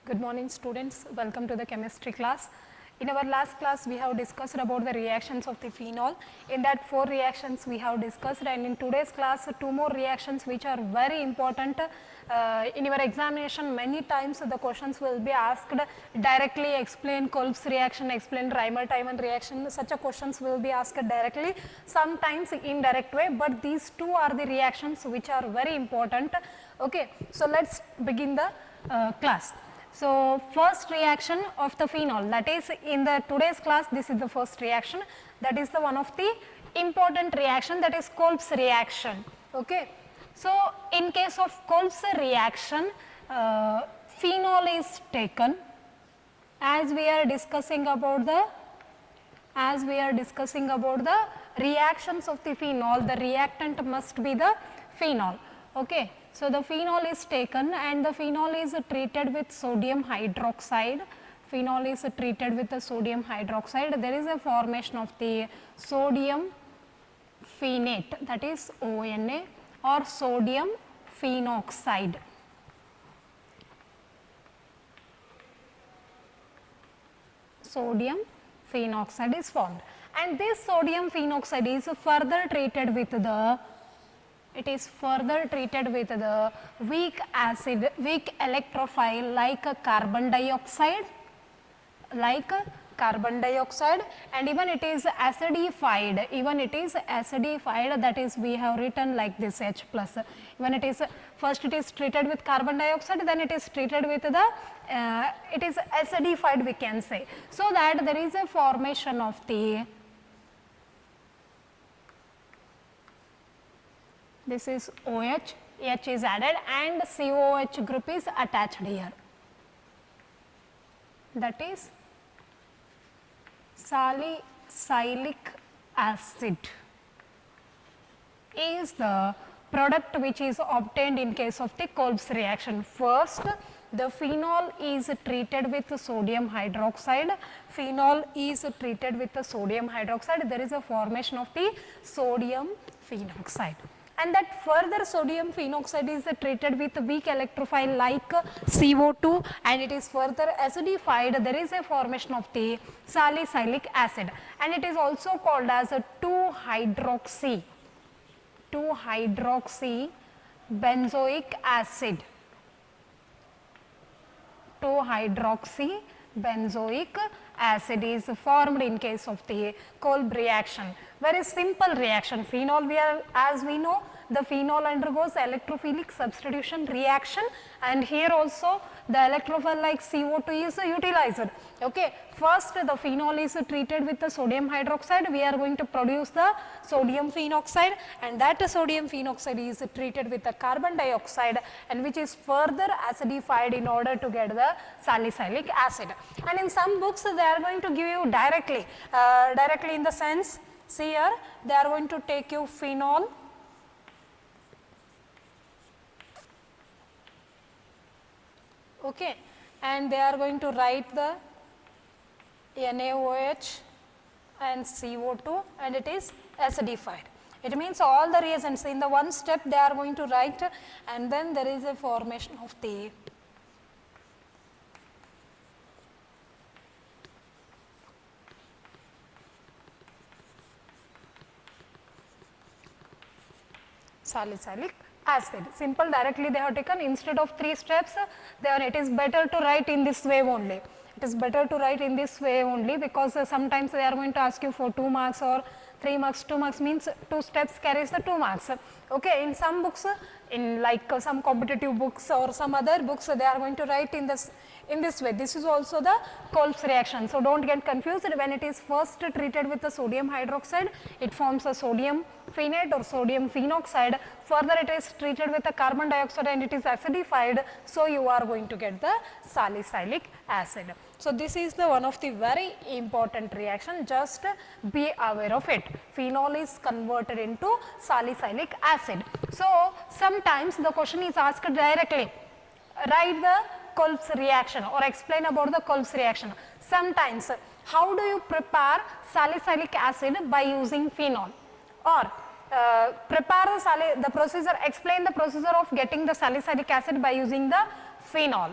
Good morning students, welcome to the chemistry class. In our last class we have discussed about the reactions of the phenol. In that 4 reactions we have discussed, and in today's class 2 more reactions which are very important. In your examination many times the questions will be asked directly explain Kolb's reaction, explain Reimer-Tiemann reaction. Such a questions will be asked directly, sometimes indirect way, but these 2 are the reactions which are very important. Okay, so let's begin the class. So, first reaction of the phenol, that is in the today's class this is the first reaction, that is the one of the important reaction, that is Kolb's reaction. Okay. So, in case of Kolb's reaction, phenol is taken as we are discussing about the reactions of the phenol, the reactant must be the phenol. Okay. So, the phenol is taken and the phenol is treated with sodium hydroxide. Phenol is treated with the sodium hydroxide. There is a formation of the sodium phenate, that is ONA, or sodium phenoxide. Sodium phenoxide is formed, and this sodium phenoxide is further treated with the weak acid, weak electrophile like carbon dioxide, and even it is acidified, that is we have written like this H plus. When it is first it is treated with carbon dioxide, then it is treated with the it is acidified, we can say. So that there is a formation of the, this is OH, H is added and COH group is attached here, that is salicylic acid is the product which is obtained in case of the Kolb's reaction. First, the phenol is treated with sodium hydroxide. There is a formation of the sodium phenoxide, and that further sodium phenoxide is treated with weak electrophile like CO2, and it is further acidified. There is a formation of the salicylic acid, and it is also called as a 2-hydroxy benzoic acid. 2-hydroxy benzoic acid is formed in case of the Kolb reaction. Very simple reaction. Phenol, as we know, the phenol undergoes electrophilic substitution reaction, and here also the electrophile like CO2 is utilized. Okay. First the phenol is treated with the sodium hydroxide, we are going to produce the sodium phenoxide, and that sodium phenoxide is treated with the carbon dioxide, and which is further acidified in order to get the salicylic acid. And in some books they are going to give you directly in the sense, see here they are going to take you phenol, okay, and they are going to write the NaOH and CO2, and it is acidified. It means all the reagents in the one step they are going to write, and then there is a formation of the salicylic acid. Simple, directly they have taken, instead of 3 steps, then it is better to write in this way only. Because sometimes they are going to ask you for 2 marks or 3 marks. 2 marks means 2 steps carries the 2 marks. Okay. In some books, in like some competitive books or some other books, they are going to write in this way. This is also the Kolb's reaction. So don't get confused. When it is first treated with the sodium hydroxide, it forms a sodium phenate or sodium phenoxide. Further it is treated with the carbon dioxide and it is acidified. So you are going to get the salicylic acid. So this is the one of the very important reaction. Just be aware of it. Phenol is converted into salicylic acid. So sometimes the question is asked directly, write the Kolb's reaction or explain about the Kolb's reaction. Sometimes, how do you prepare salicylic acid by using phenol, or explain the procedure of getting the salicylic acid by using the phenol.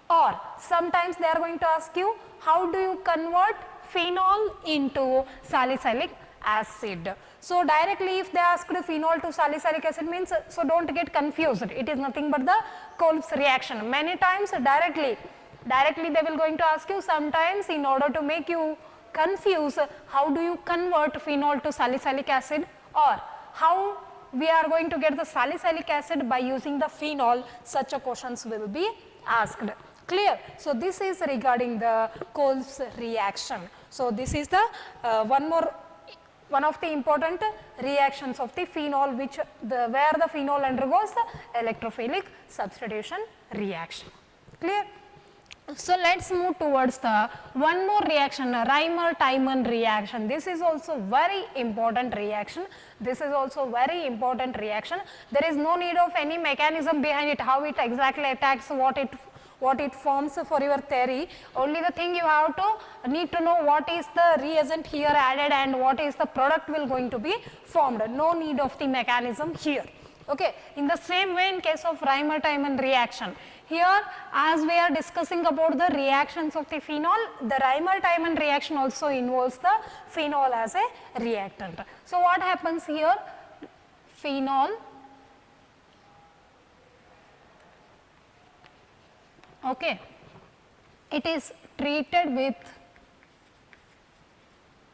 Or sometimes they are going to ask you, how do you convert phenol into salicylic acid? So directly if they asked phenol to salicylic acid means, so don't get confused, it is nothing but the Kolb's reaction. Many times directly they will going to ask you, sometimes in order to make you confuse, how do you convert phenol to salicylic acid, or how we are going to get the salicylic acid by using the phenol, such a questions will be asked. Clear? So this is regarding the Kolb's reaction. So this is the one of the important reactions of the phenol, which where the phenol undergoes the electrophilic substitution reaction. Clear? So let's move towards the one more reaction, Reimer-Tiemann reaction. This is also very important reaction. This is also very important reaction. There is no need of any mechanism behind it, how it exactly attacks, what it forms for your theory. Only the thing you have to need to know what is the reagent here added and what is the product will going to be formed. No need of the mechanism here. Okay. In the same way, in case of Reimer-Tiemann reaction, here as we are discussing about the reactions of the phenol, the Reimer-Tiemann reaction also involves the phenol as a reactant. So what happens here? Phenol, okay, it is treated with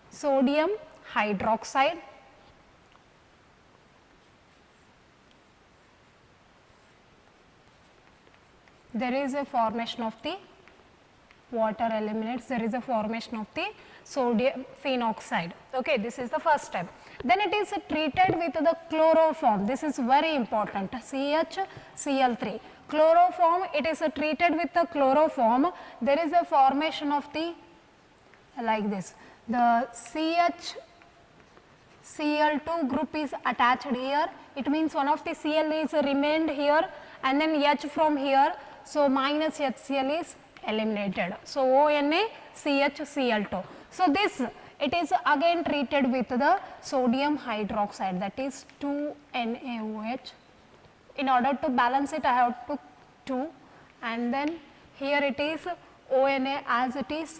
sodium hydroxide, there is a formation of the water eliminates, there is a formation of the sodium phenoxide. Okay, this is the first step. Then it is treated with the chloroform. This is very important, CHCl3. Chloroform, it is treated with the chloroform. There is a formation of the, like this, the CHCl2 group is attached here. It means one of the Cl is remained here and then H from here. So minus HCl is eliminated. So ONA CHCl2. So this, it is again treated with the sodium hydroxide, that is 2NaOH. In order to balance it, I have to 2, and then here it is ONA as it is,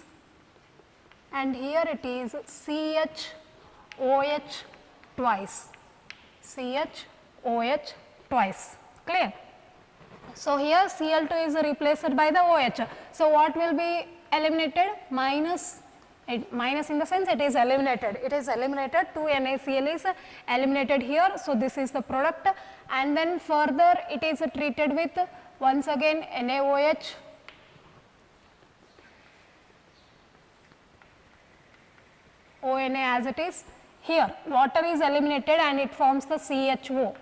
and here it is CHOH twice, CHOH twice. Clear? So here Cl2 is replaced by the OH. So what will be eliminated? Minus, minus in the sense it is eliminated. It is eliminated, 2NaCl is eliminated here. So this is the product, and then further it is treated with once again NaOH, ONA as it is. Here water is eliminated and it forms the CHO.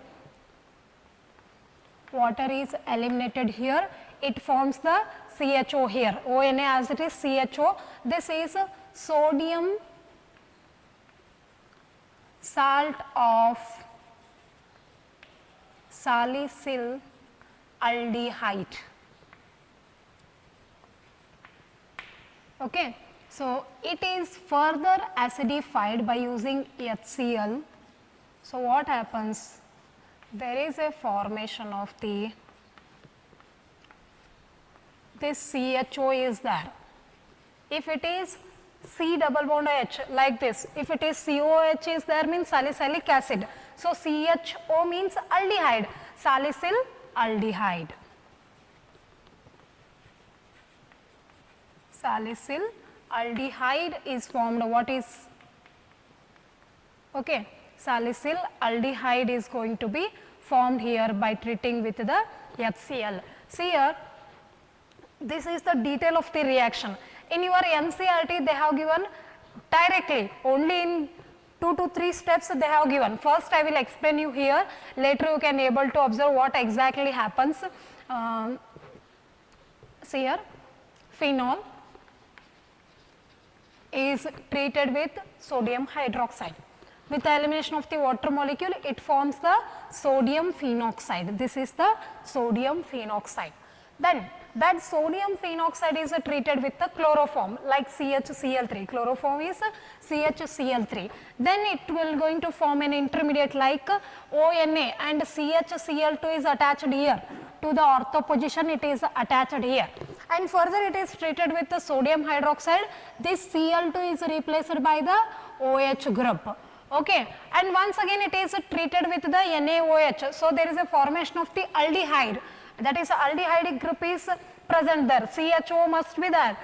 Water is eliminated here, it forms the CHO here, ONA as it is CHO. This is sodium salt of salicyl aldehyde. Okay. So it is further acidified by using HCl. So what happens? There is a formation of the, this CHO is there. If it is C double bond H like this, if it is COH is there means salicylic acid. So CHO means aldehyde, salicyl aldehyde. Salicyl aldehyde is formed. What is? Okay. Salicyl aldehyde is going to be formed here by treating with the HCl. See here, this is the detail of the reaction. In your NCERT, they have given directly, only in 2 to 3 steps they have given. First I will explain you here, later you can able to observe what exactly happens. See here, phenol is treated with sodium hydroxide. With the elimination of the water molecule, it forms the sodium phenoxide. This is the sodium phenoxide. Then that sodium phenoxide is treated with the chloroform like CHCl3. Chloroform is CHCl3. Then it will going to form an intermediate like ONA, and CHCl2 is attached here. To the ortho position it is attached here, and further it is treated with the sodium hydroxide. This Cl2 is replaced by the OH group. Okay, and once again it is treated with the NaOH. So there is a formation of the aldehyde, that is aldehyde group is present there, CHO must be there,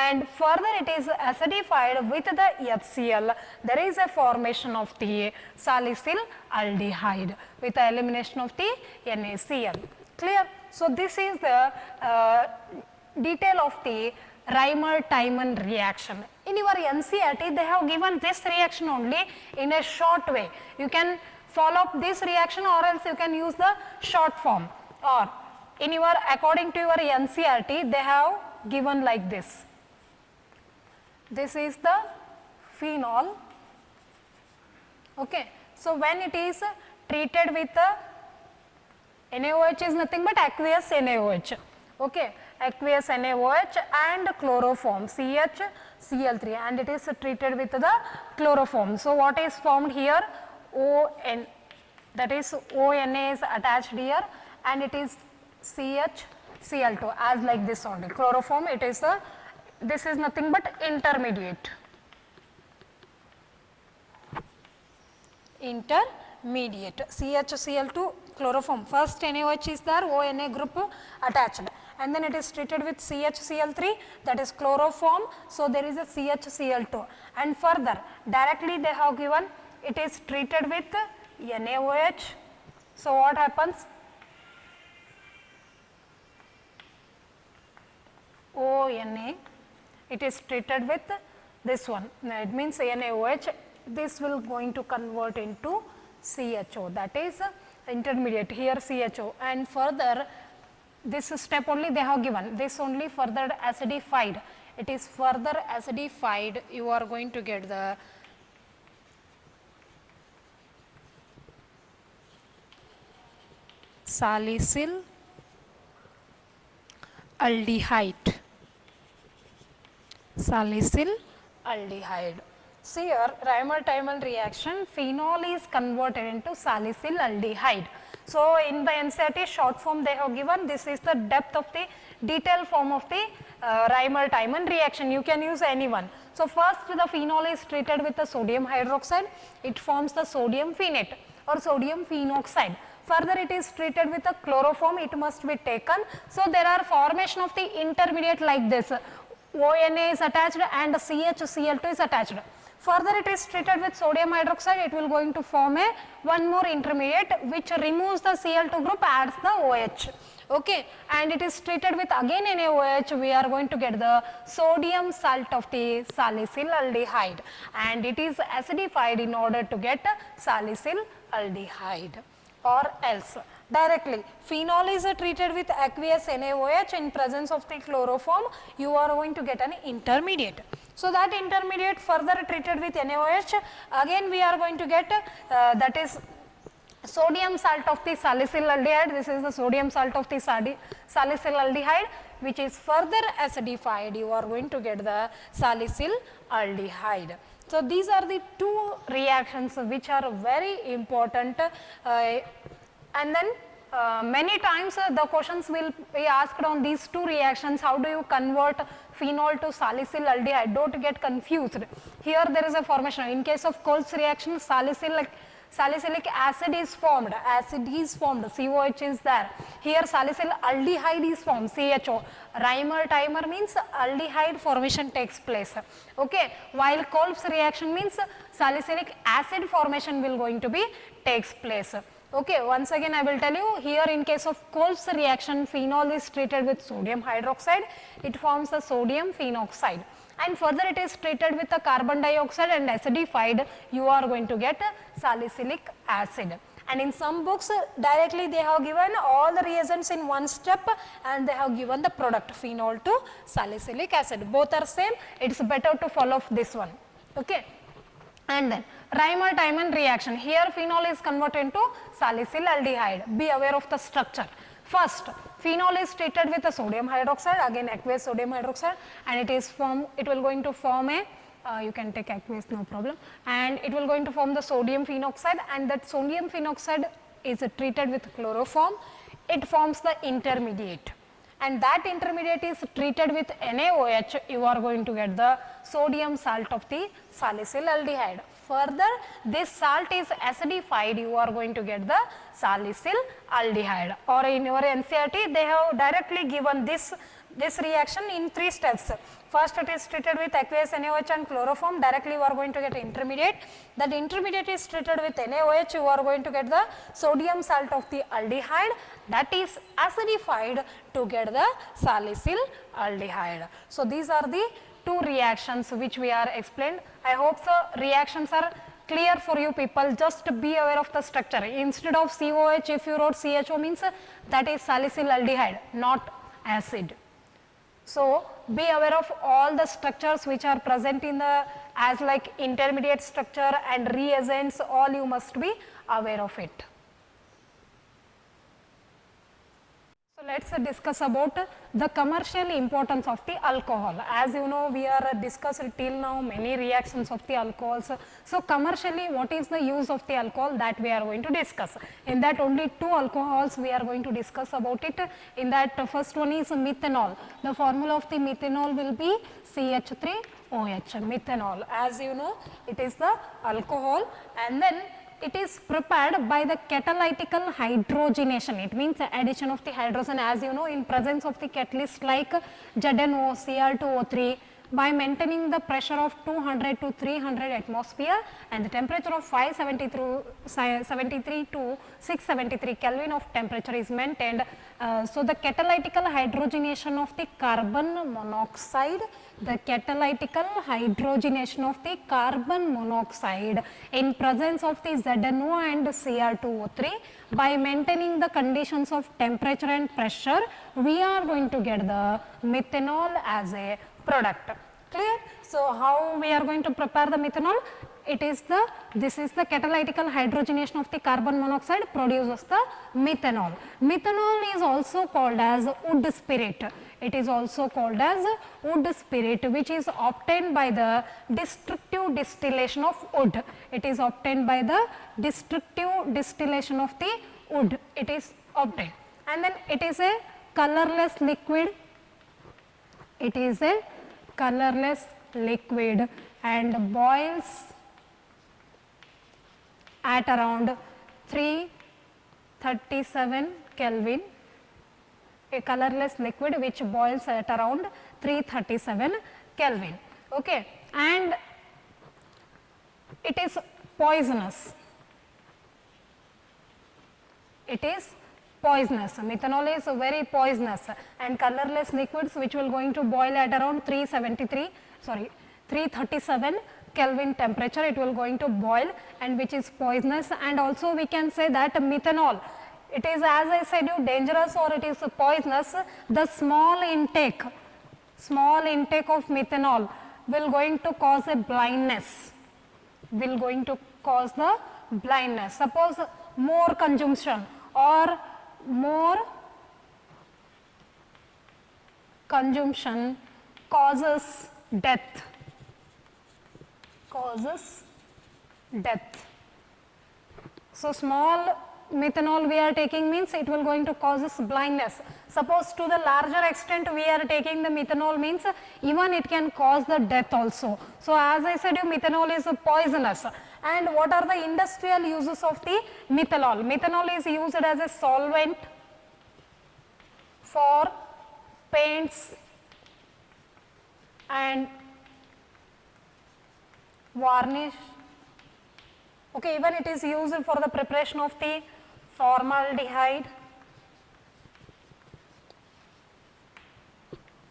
and further it is acidified with the HCl. There is a formation of the salicyl aldehyde with the elimination of the NaCl. Clear? So this is the detail of the Reimer-Tiemann reaction. In your NCERT, they have given this reaction only in a short way. You can follow up this reaction, or else you can use the short form, or in your according to your NCERT, they have given like this. This is the phenol. Okay. So when it is treated with the NaOH is nothing but aqueous NaOH. Okay. Aqueous NaOH and chloroform CHCl3, and it is treated with the chloroform. So what is formed here? ON, that is ONA is attached here, and it is CHCl2 as like this only. Chloroform, it is a, this is nothing but intermediate. CHCl2 chloroform. First NaOH is there, ONA group attached, and then it is treated with CHCl3, that is chloroform. So there is a CHCl2, and further directly they have given it is treated with NaOH. So what happens? ONA, it is treated with this one, it means NaOH. This will going to convert into CHO, that is intermediate, here CHO, and further this step only they have given, this only further acidified, it is further acidified, you are going to get the salicyl aldehyde. Salicyl aldehyde. See here, Reimer-Tiemann reaction, phenol is converted into salicyl aldehyde. So in the NCERT short form they have given, this is the depth of the detailed form of the Reimer-Tiemann reaction. You can use any one. So first the phenol is treated with the sodium hydroxide, it forms the sodium phenate or sodium phenoxide. Further it is treated with a chloroform, it must be taken. So there are formation of the intermediate like this, ONA is attached and CHCl2 is attached. Further it is treated with sodium hydroxide, it will going to form a one more intermediate which removes the Cl2 group, adds the OH. Okay, and it is treated with again NaOH, we are going to get the sodium salt of the salicyl aldehyde, and it is acidified in order to get salicyl aldehyde, or else directly phenol is treated with aqueous NaOH in presence of the chloroform, you are going to get an intermediate. So that intermediate further treated with NaOH, again we are going to get that is sodium salt of the salicyl aldehyde. This is the sodium salt of the salicyl aldehyde, which is further acidified, you are going to get the salicyl aldehyde. So these are the two reactions which are very important, and then many times the questions will be asked on these two reactions, how do you convert phenol to salicyl aldehyde, don't get confused. Here there is a formation, in case of Kolb's reaction salicylic acid is formed, COH is there. Here salicyl aldehyde is formed, CHO. Reimer-Tiemann means aldehyde formation takes place. Okay, while Kolb's reaction means salicylic acid formation will going to be takes place. Okay, once again I will tell you, here in case of Kolb's reaction, phenol is treated with sodium hydroxide, it forms a sodium phenoxide, and further it is treated with a carbon dioxide and acidified, you are going to get salicylic acid. And in some books directly they have given all the reagents in one step, and they have given the product phenol to salicylic acid, both are same, it is better to follow this one. Okay. And then Reimer-Tiemann reaction, here phenol is converted into salicyl aldehyde, be aware of the structure. First, phenol is treated with a sodium hydroxide, again aqueous sodium hydroxide, and it will going to form a, you can take aqueous, no problem, and it will going to form the sodium phenoxide, and that sodium phenoxide is treated with chloroform, it forms the intermediate, and that intermediate is treated with NaOH, you are going to get the sodium salt of the salicyl aldehyde. Further, this salt is acidified, you are going to get the salicyl aldehyde, or in your NCERT they have directly given this reaction in 3 steps. First, it is treated with aqueous NaOH and chloroform, directly you are going to get intermediate. That intermediate is treated with NaOH, you are going to get the sodium salt of the aldehyde, that is acidified to get the salicyl aldehyde. So, these are the 2 reactions which we are explained. I hope the reactions are clear for you people. Just be aware of the structure. Instead of COH, if you wrote CHO, means that is salicyl aldehyde, not acid. So, be aware of all the structures which are present in the as like intermediate structure and reagents, all you must be aware of it. So, let us discuss about the commercial importance of the alcohol. As you know, we are discussed till now many reactions of the alcohols. So, commercially what is the use of the alcohol, that we are going to discuss. In that only 2 alcohols we are going to discuss about it. In that first one is methanol. The formula of the methanol will be CH3OH, methanol. As you know, it is the alcohol, and then it is prepared by the catalytical hydrogenation. It means addition of the hydrogen, as you know, in presence of the catalyst like ZNO, Cl2O3, by maintaining the pressure of 200 to 300 atmosphere and the temperature of 573 to 673 Kelvin of temperature is maintained. So, the catalytical hydrogenation of the carbon monoxide, in presence of the ZNO and Cr2O3, by maintaining the conditions of temperature and pressure, we are going to get the methanol as a product. Clear? So, how we are going to prepare the methanol? This is the catalytical hydrogenation of the carbon monoxide produces the methanol. Methanol is also called as wood spirit. It is also called as wood spirit, which is obtained by the destructive distillation of wood. It is obtained by the destructive distillation of the wood. It is obtained, and then it is a colorless liquid. It is a colorless liquid and boils at around 337 Kelvin, a colorless liquid which boils at around 337 Kelvin. Okay. And it is poisonous. It is poisonous. Methanol is very poisonous, and colorless liquids which will going to boil at around 337 Kelvin temperature, it will going to boil, and which is poisonous. And also we can say that methanol, it is, as I said you, dangerous or it is poisonous. The small intake of methanol will going to cause a blindness, Suppose more consumption or more consumption causes death. So, small methanol we are taking means it will going to cause us blindness. Suppose to the larger extent we are taking the methanol means even it can cause the death also. So, as I said you, methanol is poisonous. And what are the industrial uses of the methanol? Methanol is used as a solvent for paints and varnish. Okay, even it is used for the preparation of the formaldehyde.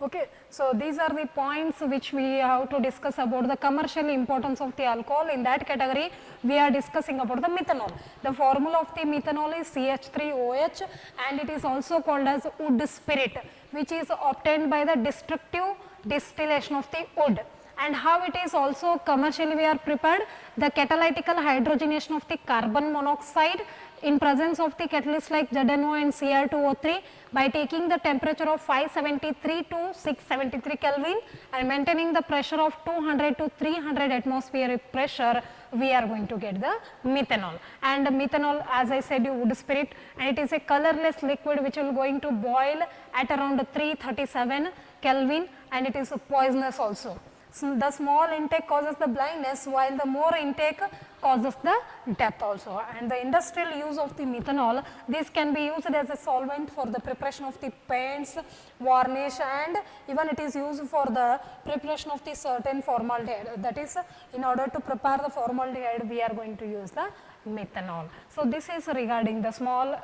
Okay, so these are the points which we have to discuss about the commercial importance of the alcohol. In that category, we are discussing about the methanol. The formula of the methanol is CH3OH, and it is also called as wood spirit, which is obtained by the destructive distillation of the wood. And how it is also commercially we are prepared? The catalytical hydrogenation of the carbon monoxide in presence of the catalyst like ZNO and Cr2O3, by taking the temperature of 573 to 673 Kelvin and maintaining the pressure of 200 to 300 atmospheric pressure, we are going to get the methanol. And methanol, as I said, you wood spirit, and it is a colorless liquid which will going to boil at around 337 Kelvin, and it is poisonous also. So, the small intake causes the blindness, while the more intake causes the death also. And the industrial use of the methanol, this can be used as a solvent for the preparation of the paints, varnish, and even it is used for the preparation of the certain formaldehyde. That is, in order to prepare the formaldehyde, we are going to use the methanol. So, this is regarding the small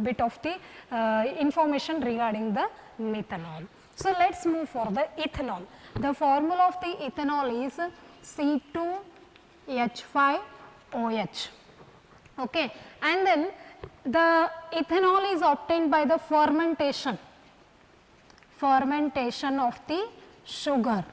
bit of the information regarding the methanol. So, let us move for the ethanol. The formula of the ethanol is C2H5OH. Okay. And then the ethanol is obtained by the fermentation of the sugar.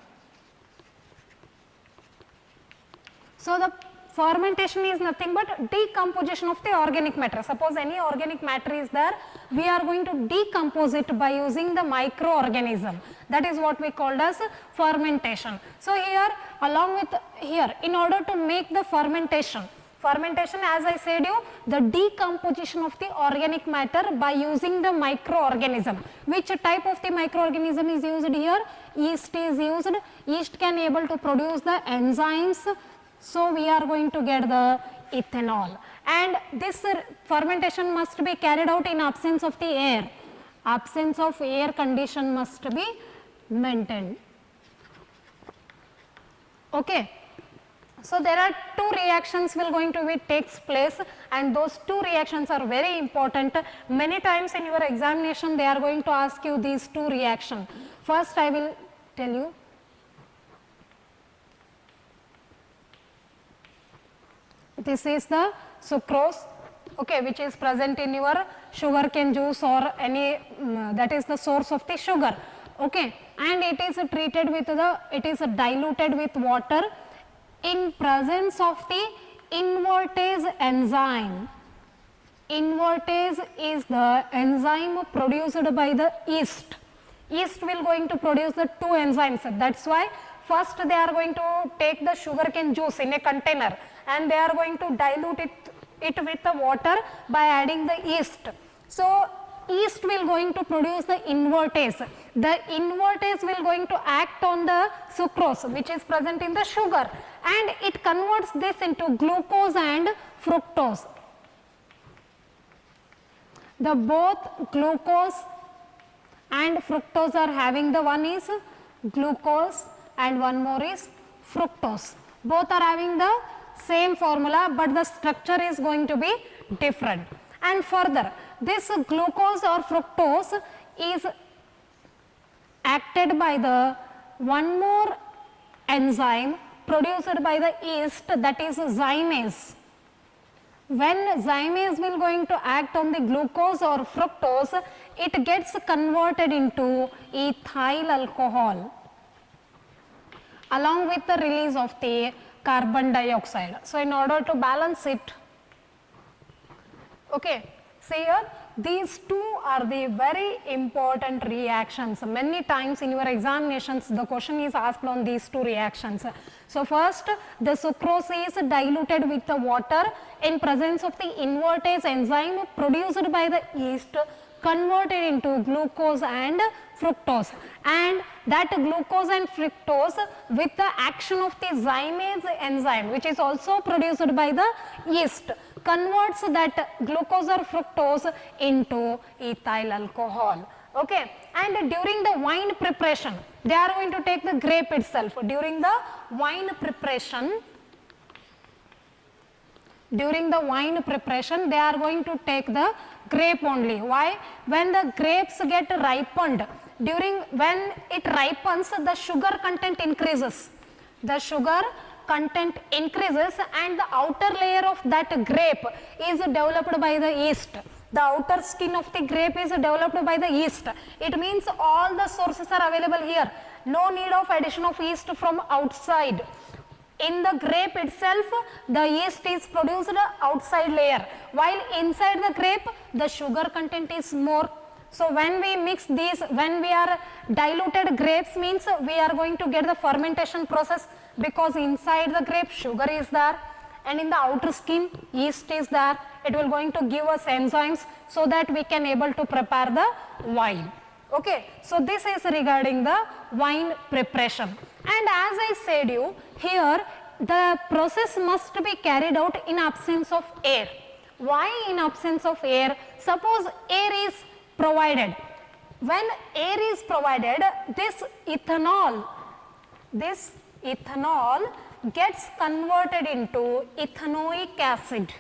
So, the fermentation is nothing but decomposition of the organic matter. Suppose any organic matter is there, we are going to decompose it by using the microorganism. That is what we called as fermentation. So, here along with here, in order to make the fermentation as I said you, the decomposition of the organic matter by using the microorganism. Which type of the microorganism is used here? Yeast is used. Yeast can able to produce the enzymes. So, we are going to get the ethanol, and this fermentation must be carried out in absence of the air. Absence of air condition must be maintained. Okay. So, there are two reactions will going to be takes place, and those two reactions are very important. Many times in your examination they are going to ask you these two reactions. First I will tell you. This is the sucrose, okay, which is present in your sugarcane juice or any that is the source of the sugar, okay, and it is treated with the, it is diluted with water in presence of the invertase enzyme. Invertase is the enzyme produced by the yeast. Yeast will going to produce the two enzymes. That is why first they are going to take the sugarcane juice in a container and they are going to dilute it with the water by adding the yeast. So, yeast will going to produce the invertase. The invertase will going to act on the sucrose which is present in the sugar, and it converts this into glucose and fructose. The both glucose and fructose are having, the one is glucose and one more is fructose. Both are having the same formula, but the structure is going to be different. And further, this glucose or fructose is acted by the one more enzyme produced by the yeast, that is zymase. When zymase will going to act on the glucose or fructose, it gets converted into ethyl alcohol along with the release of the carbon dioxide. So, in order to balance it, okay, see here, these two are the very important reactions. Many times in your examinations the question is asked on these two reactions. So, first the sucrose is diluted with the water in presence of the invertase enzyme produced by the yeast, converted into glucose and fructose, and that glucose and fructose with the action of the zymase enzyme which is also produced by the yeast converts that glucose or fructose into ethyl alcohol. Okay. And during the wine preparation, they are going to take the grape itself. During the wine preparation, they are going to take the grape only. Why? When the grapes get ripened, when it ripens, the sugar content increases. The sugar content increases and the outer layer of that grape is developed by the yeast. The outer skin of the grape is developed by the yeast. It means all the sources are available here. No need of addition of yeast from outside. In the grape itself, the yeast is produced outside layer, while inside the grape, the sugar content is more. So when we mix these, when we are diluted grapes means we are going to get the fermentation process, because inside the grape sugar is there and in the outer skin yeast is there. It will going to give us enzymes so that we can able to prepare the wine. Okay, so this is regarding the wine preparation. And as I said you, here the process must be carried out in absence of air. Why in absence of air? Suppose air is provided. When air is provided, this ethanol gets converted into ethanoic acid.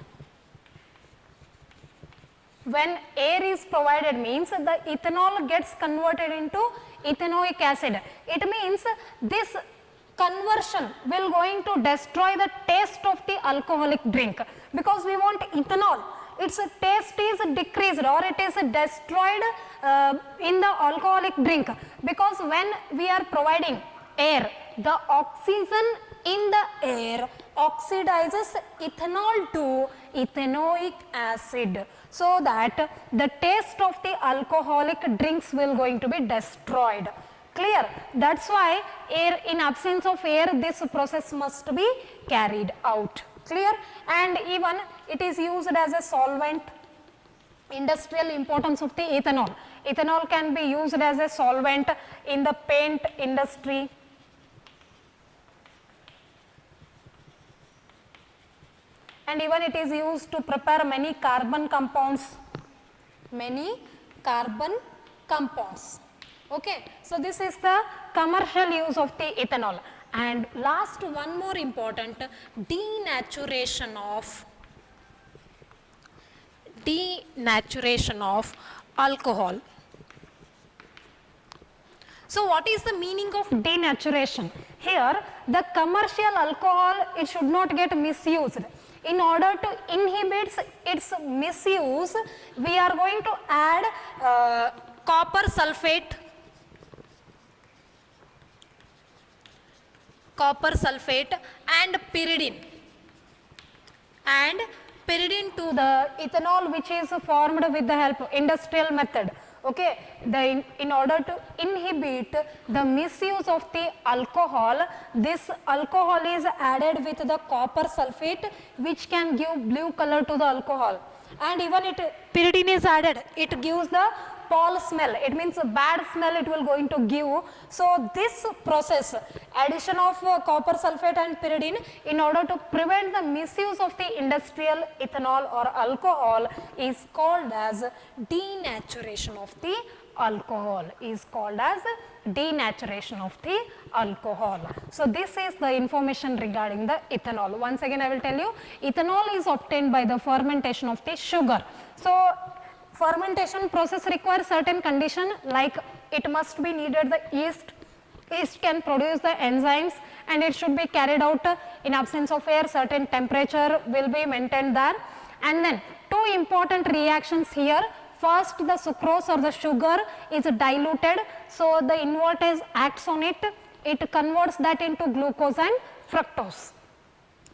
When air is provided means the ethanol gets converted into ethanoic acid. It means this conversion will going to destroy the taste of the alcoholic drink, because we want ethanol. Its taste is decreased or it is destroyed in the alcoholic drink, because when we are providing air, the oxygen in the air oxidizes ethanol to ethanoic acid, so that the taste of the alcoholic drinks will going to be destroyed. Clear? That is why air, in absence of air, this process must be carried out. Clear? And even it is used as a solvent. Industrial importance of the ethanol. Ethanol can be used as a solvent in the paint industry. And even it is used to prepare many carbon compounds. Okay, so this is the commercial use of the ethanol. And last, one more important, denaturation of alcohol. So what is the meaning of denaturation? Here the commercial alcohol, it should not get misused. In order to inhibit its misuse, we are going to add copper sulfate and pyridine to the ethanol, which is formed with the help of industrial method. Okay, in order to inhibit the misuse of the alcohol, this alcohol is added with the copper sulfate, which can give blue color to the alcohol. And even pyridine is added, it gives the foul smell, it means a bad smell it will going to give. So this process, addition of copper sulfate and pyridine, in order to prevent the misuse of the industrial ethanol or alcohol, is called as denaturation of the alcohol, So this is the information regarding the ethanol. Once again I will tell you, ethanol is obtained by the fermentation of the sugar. So fermentation process requires certain condition, like it must be needed the yeast. Yeast can produce the enzymes and it should be carried out in absence of air. Certain temperature will be maintained there. And then two important reactions here. First, the sucrose or the sugar is diluted, so the invertase acts on it. It converts that into glucose and fructose.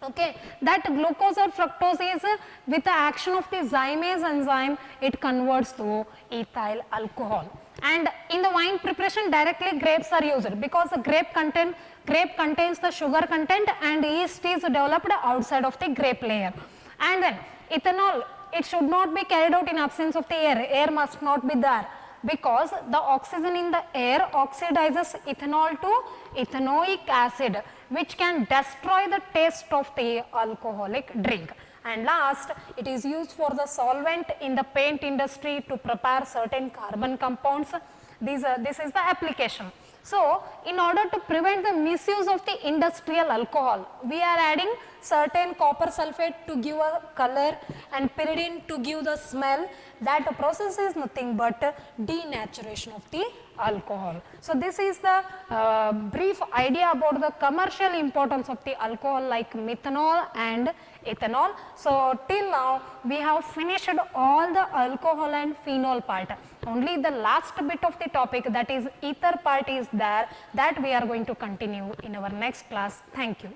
Okay, that glucose or fructose is with the action of the zymase enzyme, it converts to ethyl alcohol. And in the wine preparation, directly grapes are used, because the grape contains the sugar content and yeast is developed outside of the grape layer. And then ethanol, it should not be carried out in absence of the air. Air must not be there, because the oxygen in the air oxidizes ethanol to ethanoic acid, which can destroy the taste of the alcoholic drink. And last, it is used for the solvent in the paint industry to prepare certain carbon compounds. This is the application. So, in order to prevent the misuse of the industrial alcohol, we are adding certain copper sulfate to give a color and pyridine to give the smell. That process is nothing but denaturation of the alcohol. So, this is the brief idea about the commercial importance of the alcohol like methanol and ethanol. So, till now we have finished all the alcohol and phenol part. Only the last bit of the topic, that is ether part, is there, that we are going to continue in our next class. Thank you.